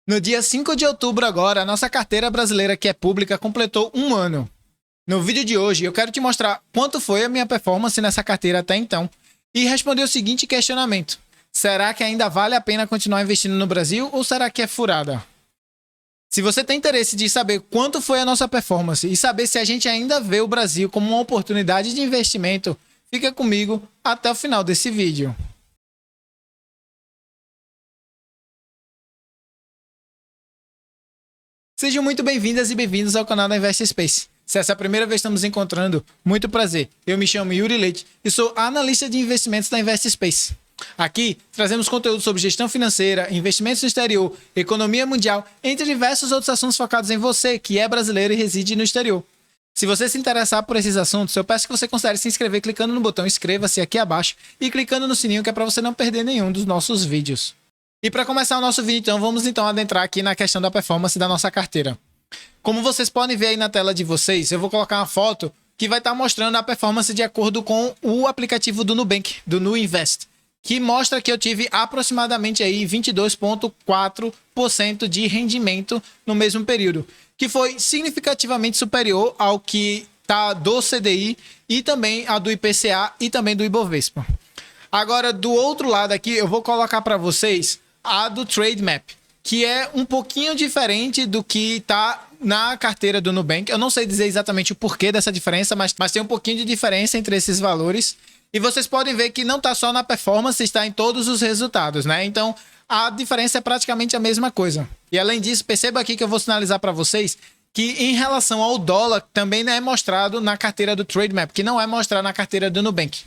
No dia 5 de outubro agora, a nossa carteira brasileira que é pública completou um ano. No vídeo de hoje, eu quero te mostrar quanto foi a minha performance nessa carteira até então e responder o seguinte questionamento. Será que ainda vale a pena continuar investindo no Brasil ou será que é furada? Se você tem interesse de saber quanto foi a nossa performance e saber se a gente ainda vê o Brasil como uma oportunidade de investimento, fica comigo até o final desse vídeo. Sejam muito bem-vindas e bem-vindos ao canal da Invest Space. Se essa é a primeira vez que estamos nos encontrando, muito prazer. Eu me chamo Yuri Leite e sou analista de investimentos da Invest Space. Aqui, trazemos conteúdo sobre gestão financeira, investimentos no exterior, economia mundial, entre diversos outros assuntos focados em você, que é brasileiro e reside no exterior. Se você se interessar por esses assuntos, eu peço que você considere se inscrever clicando no botão inscreva-se aqui abaixo e clicando no sininho que é para você não perder nenhum dos nossos vídeos. E para começar o nosso vídeo, então, vamos adentrar aqui na questão da performance da nossa carteira. Como vocês podem ver aí na tela de vocês, eu vou colocar uma foto que vai estar mostrando a performance de acordo com o aplicativo do Nubank, do NuInvest, que mostra que eu tive aproximadamente aí 22,4% de rendimento no mesmo período, que foi significativamente superior ao que está do CDI e também a do IPCA e também do Ibovespa. Agora, do outro lado aqui, eu vou colocar para vocês a do Trademap, que é um pouquinho diferente do que está na carteira do Nubank. Eu não sei dizer exatamente o porquê dessa diferença, mas tem um pouquinho de diferença entre esses valores. E vocês podem ver que não está só na performance, está em todos os resultados, né? Então, a diferença é praticamente a mesma coisa. E além disso, perceba aqui que eu vou sinalizar para vocês que em relação ao dólar, também é mostrado na carteira do Trademap, que não é mostrado na carteira do Nubank.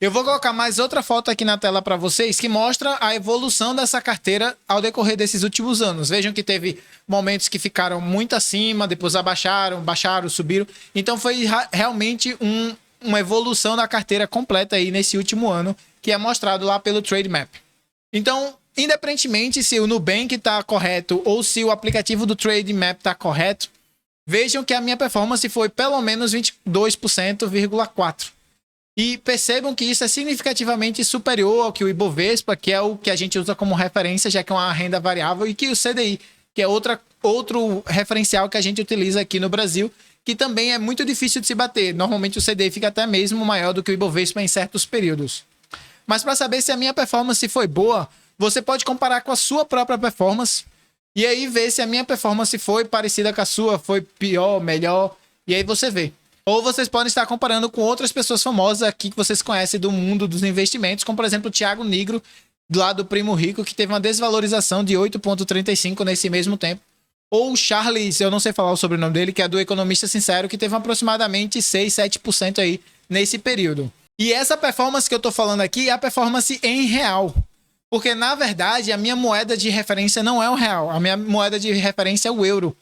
Eu vou colocar mais outra foto aqui na tela para vocês que mostra a evolução dessa carteira ao decorrer desses últimos anos. Vejam que teve momentos que ficaram muito acima, depois abaixaram, baixaram, subiram. Então foi realmente uma evolução da carteira completa aí nesse último ano, que é mostrado lá pelo Trademap. Então, independentemente se o Nubank está correto ou se o aplicativo do Trademap está correto, vejam que a minha performance foi pelo menos 22,4%. E percebam que isso é significativamente superior ao que o Ibovespa, que é o que a gente usa como referência, já que é uma renda variável, e que o CDI, que é outro referencial que a gente utiliza aqui no Brasil, que também é muito difícil de se bater. Normalmente o CDI fica até mesmo maior do que o Ibovespa em certos períodos. Mas para saber se a minha performance foi boa, você pode comparar com a sua própria performance e aí ver se a minha performance foi parecida com a sua, foi pior, melhor, e aí você vê. Ou vocês podem estar comparando com outras pessoas famosas aqui que vocês conhecem do mundo dos investimentos, como por exemplo o Thiago Nigro, lá do Primo Rico, que teve uma desvalorização de 8,35% nesse mesmo tempo. Ou o Charles, eu não sei falar o sobrenome dele, que é do Economista Sincero, que teve aproximadamente 6, 7% aí nesse período. E essa performance que eu tô falando aqui é a performance em real. Porque, na verdade, a minha moeda de referência não é o real. A minha moeda de referência é o euro.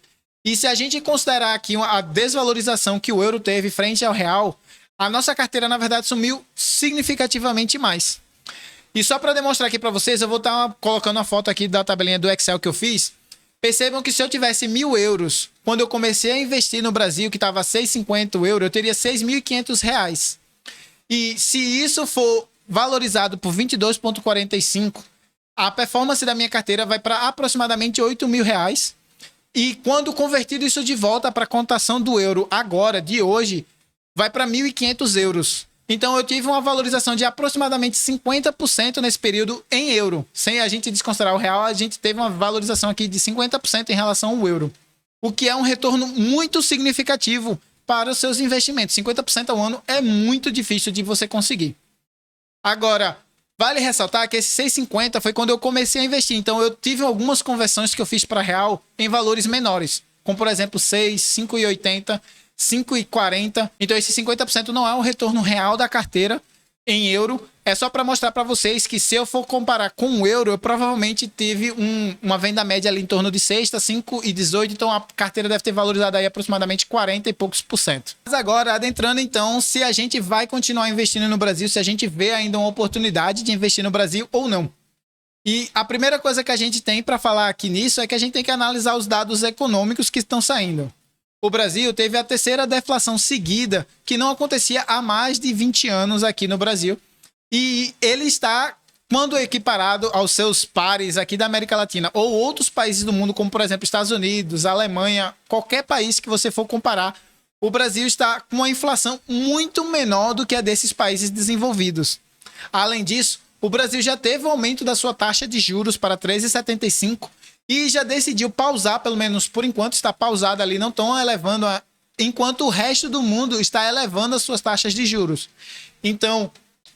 E se a gente considerar aqui a desvalorização que o euro teve frente ao real, a nossa carteira, na verdade, sumiu significativamente mais. E só para demonstrar aqui para vocês, eu vou estar colocando uma foto aqui da tabelinha do Excel que eu fiz. Percebam que se eu tivesse 1.000 euros, quando eu comecei a investir no Brasil, que estava 6,50 euros, eu teria 6.500 reais. E se isso for valorizado por 22,45, a performance da minha carteira vai para aproximadamente 8.000 reais. E quando convertido isso de volta para a cotação do euro agora, de hoje, vai para 1.500 euros. Então eu tive uma valorização de aproximadamente 50% nesse período em euro. Sem a gente desconsiderar o real, a gente teve uma valorização aqui de 50% em relação ao euro. O que é um retorno muito significativo para os seus investimentos. 50% ao ano é muito difícil de você conseguir. Agora, vale ressaltar que esse 6,50 foi quando eu comecei a investir. Então, eu tive algumas conversões que eu fiz para real em valores menores. Como, por exemplo, 6, 5,80, 5,40. Então, esse 50% não é um retorno real da carteira em euro. É só para mostrar para vocês que se eu for comparar com o euro, eu provavelmente tive uma venda média ali em torno de 6, 5,18. Então, a carteira deve ter valorizado aí aproximadamente 40 e poucos por cento. Mas agora, adentrando então, se a gente vai continuar investindo no Brasil, se a gente vê ainda uma oportunidade de investir no Brasil ou não. E a primeira coisa que a gente tem para falar aqui nisso é que a gente tem que analisar os dados econômicos que estão saindo. O Brasil teve a terceira deflação seguida, que não acontecia há mais de 20 anos aqui no Brasil. E ele está quando equiparado aos seus pares aqui da América Latina ou outros países do mundo, como por exemplo Estados Unidos, Alemanha, qualquer país que você for comparar, o Brasil está com uma inflação muito menor do que a desses países desenvolvidos. Além disso, o Brasil já teve o aumento da sua taxa de juros para 13,75 e já decidiu pausar, pelo menos por enquanto está pausada ali, não estão elevando, enquanto o resto do mundo está elevando as suas taxas de juros. Então,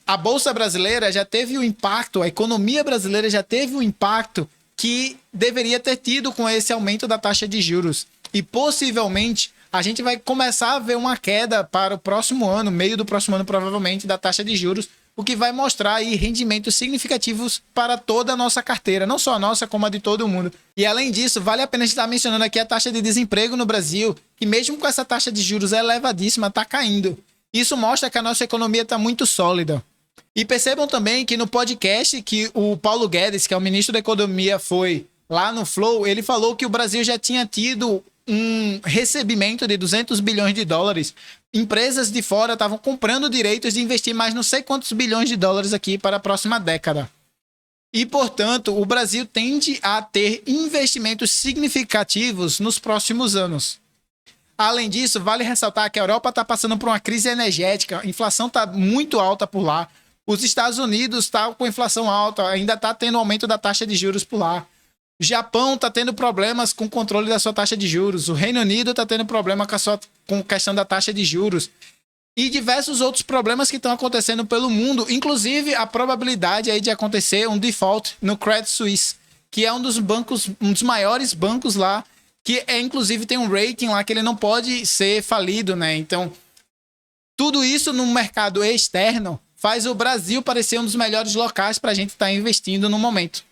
a Bolsa Brasileira já teve o impacto, a economia brasileira já teve o impacto que deveria ter tido com esse aumento da taxa de juros. E possivelmente a gente vai começar a ver uma queda para o próximo ano, meio do próximo ano provavelmente, da taxa de juros, o que vai mostrar aí rendimentos significativos para toda a nossa carteira, não só a nossa, como a de todo mundo. E além disso, vale a pena estar mencionando aqui a taxa de desemprego no Brasil, que mesmo com essa taxa de juros elevadíssima, está caindo. Isso mostra que a nossa economia está muito sólida. E percebam também que no podcast que o Paulo Guedes, que é o ministro da Economia, foi lá no Flow, ele falou que o Brasil já tinha tido um recebimento de 200 bilhões de dólares. Empresas de fora estavam comprando direitos de investir mais não sei quantos bilhões de dólares aqui para a próxima década. E, portanto, o Brasil tende a ter investimentos significativos nos próximos anos. Além disso, vale ressaltar que a Europa está passando por uma crise energética, a inflação está muito alta por lá. Os Estados Unidos estão com inflação alta, ainda está tendo aumento da taxa de juros por lá. O Japão está tendo problemas com o controle da sua taxa de juros. O Reino Unido está tendo problema com a questão da taxa de juros. E diversos outros problemas que estão acontecendo pelo mundo, inclusive a probabilidade aí de acontecer um default no Credit Suisse, que é um dos maiores bancos lá, que inclusive tem um rating lá que ele não pode ser falido, né? Então, tudo isso no mercado externo faz o Brasil parecer um dos melhores locais para a gente estar investindo no momento.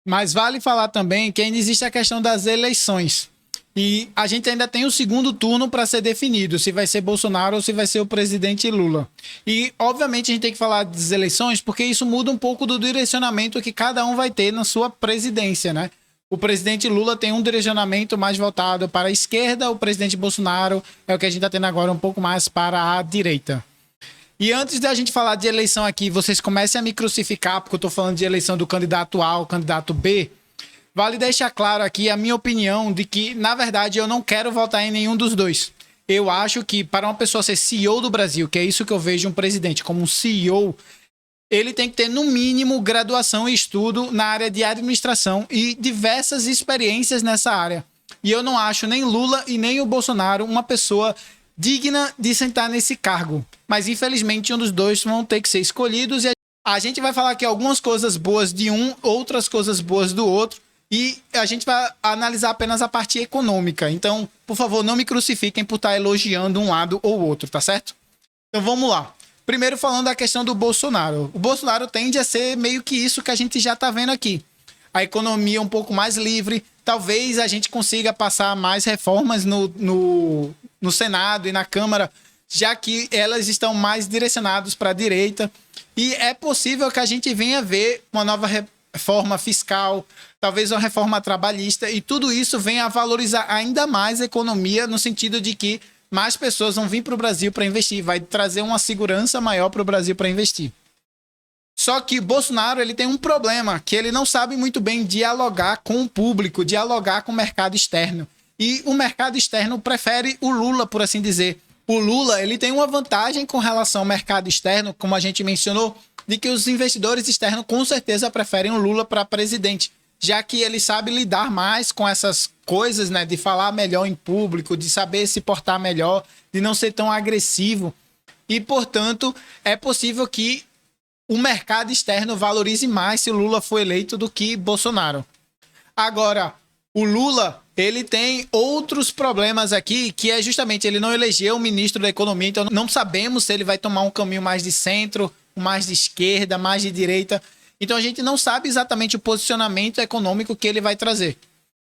Mas vale falar também que ainda existe a questão das eleições. E a gente ainda tem o segundo turno para ser definido, se vai ser Bolsonaro ou se vai ser o presidente Lula. E, obviamente, a gente tem que falar das eleições porque isso muda um pouco do direcionamento que cada um vai ter na sua presidência, né? O presidente Lula tem um direcionamento mais voltado para a esquerda, o presidente Bolsonaro é o que a gente está tendo agora um pouco mais para a direita. E antes da gente falar de eleição aqui, vocês comecem a me crucificar porque eu estou falando de eleição do candidato A ou candidato B, vale deixar claro aqui a minha opinião de que, na verdade, eu não quero votar em nenhum dos dois. Eu acho que para uma pessoa ser CEO do Brasil, que é isso que eu vejo um presidente como um CEO, ele tem que ter, no mínimo, graduação e estudo na área de administração e diversas experiências nessa área. E eu não acho nem Lula e nem o Bolsonaro uma pessoa digna de sentar nesse cargo. Mas, infelizmente, um dos dois vão ter que ser escolhidos e a gente vai falar aqui algumas coisas boas de um, outras coisas boas do outro, e a gente vai analisar apenas a parte econômica. Então, por favor, não me crucifiquem por estar elogiando um lado ou outro, tá certo? Então, vamos lá. Primeiro, falando da questão do Bolsonaro. O Bolsonaro tende a ser meio que isso que a gente já tá vendo aqui. A economia um pouco mais livre. Talvez a gente consiga passar mais reformas no Senado e na Câmara, já que elas estão mais direcionadas para a direita. E é possível que a gente venha ver uma nova reforma fiscal, talvez uma reforma trabalhista, e tudo isso venha a valorizar ainda mais a economia, no sentido de que mais pessoas vão vir para o Brasil para investir, vai trazer uma segurança maior para o Brasil para investir. Só que Bolsonaro, ele tem um problema, que ele não sabe muito bem dialogar com o público, dialogar com o mercado externo. E o mercado externo prefere o Lula, por assim dizer. O Lula, ele tem uma vantagem com relação ao mercado externo, como a gente mencionou, de que os investidores externos com certeza preferem o Lula para presidente, já que ele sabe lidar mais com essas coisas, né, de falar melhor em público, de saber se portar melhor, de não ser tão agressivo. E, portanto, é possível que o mercado externo valorize mais se o Lula for eleito do que Bolsonaro. Agora, o Lula, ele tem outros problemas aqui, que é justamente ele não elegeu o ministro da Economia, então não sabemos se ele vai tomar um caminho mais de centro, mais de esquerda, mais de direita. Então a gente não sabe exatamente o posicionamento econômico que ele vai trazer.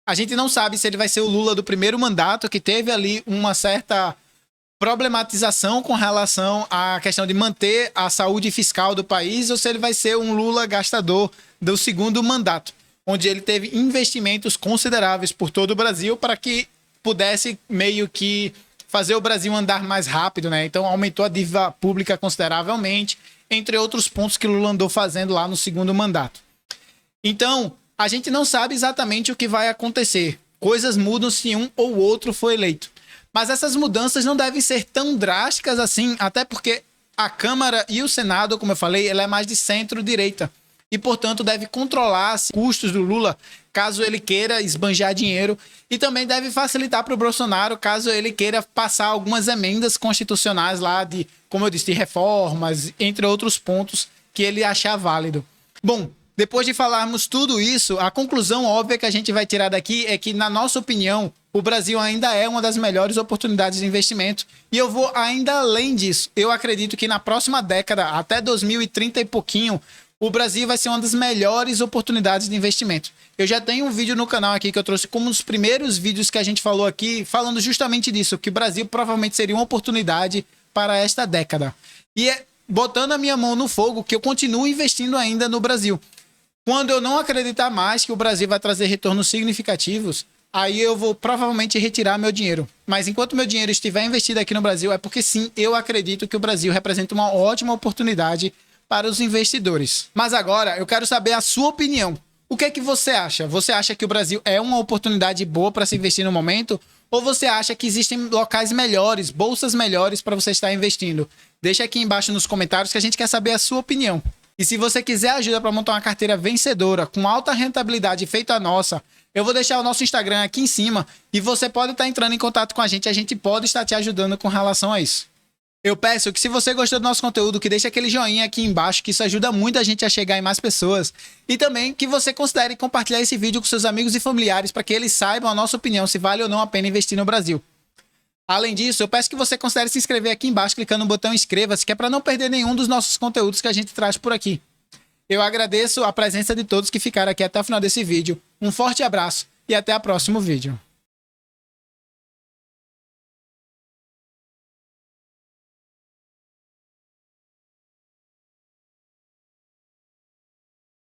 A gente não sabe se ele vai ser o Lula do primeiro mandato, que teve ali uma certa problematização com relação à questão de manter a saúde fiscal do país, ou se ele vai ser um Lula gastador do segundo mandato, onde ele teve investimentos consideráveis por todo o Brasil para que pudesse meio que fazer o Brasil andar mais rápido, né? Então aumentou a dívida pública consideravelmente entre outros pontos que Lula andou fazendo lá no segundo mandato. Então, a gente não sabe exatamente o que vai acontecer. Coisas mudam se um ou outro for eleito. Mas essas mudanças não devem ser tão drásticas assim, até porque a Câmara e o Senado, como eu falei, ela é mais de centro-direita. E, portanto, deve controlar os custos do Lula, caso ele queira esbanjar dinheiro. E também deve facilitar para o Bolsonaro, caso ele queira passar algumas emendas constitucionais lá de, como eu disse, de reformas, entre outros pontos que ele achar válido. Bom, depois de falarmos tudo isso, a conclusão óbvia que a gente vai tirar daqui é que, na nossa opinião, o Brasil ainda é uma das melhores oportunidades de investimento. E eu vou ainda além disso. Eu acredito que na próxima década, até 2030 e pouquinho, o Brasil vai ser uma das melhores oportunidades de investimento. Eu já tenho um vídeo no canal aqui que eu trouxe como um dos primeiros vídeos que a gente falou aqui, falando justamente disso, que o Brasil provavelmente seria uma oportunidade para esta década. E é botando a minha mão no fogo que eu continuo investindo ainda no Brasil. Quando eu não acreditar mais que o Brasil vai trazer retornos significativos, aí eu vou provavelmente retirar meu dinheiro. Mas enquanto meu dinheiro estiver investido aqui no Brasil, é porque sim, eu acredito que o Brasil representa uma ótima oportunidade para os investidores. Mas agora eu quero saber a sua opinião. O que é que você acha? Você acha que o Brasil é uma oportunidade boa para se investir no momento? Ou você acha que existem locais melhores, bolsas melhores para você estar investindo? Deixa aqui embaixo nos comentários que a gente quer saber a sua opinião. E se você quiser ajuda para montar uma carteira vencedora, com alta rentabilidade feita a nossa, eu vou deixar o nosso Instagram aqui em cima e você pode estar entrando em contato com a gente pode estar te ajudando com relação a isso. Eu peço que se você gostou do nosso conteúdo, que deixe aquele joinha aqui embaixo, que isso ajuda muito a gente a chegar em mais pessoas. E também que você considere compartilhar esse vídeo com seus amigos e familiares para que eles saibam a nossa opinião se vale ou não a pena investir no Brasil. Além disso, eu peço que você considere se inscrever aqui embaixo, clicando no botão inscreva-se, que é para não perder nenhum dos nossos conteúdos que a gente traz por aqui. Eu agradeço a presença de todos que ficaram aqui até o final desse vídeo. Um forte abraço e até o próximo vídeo.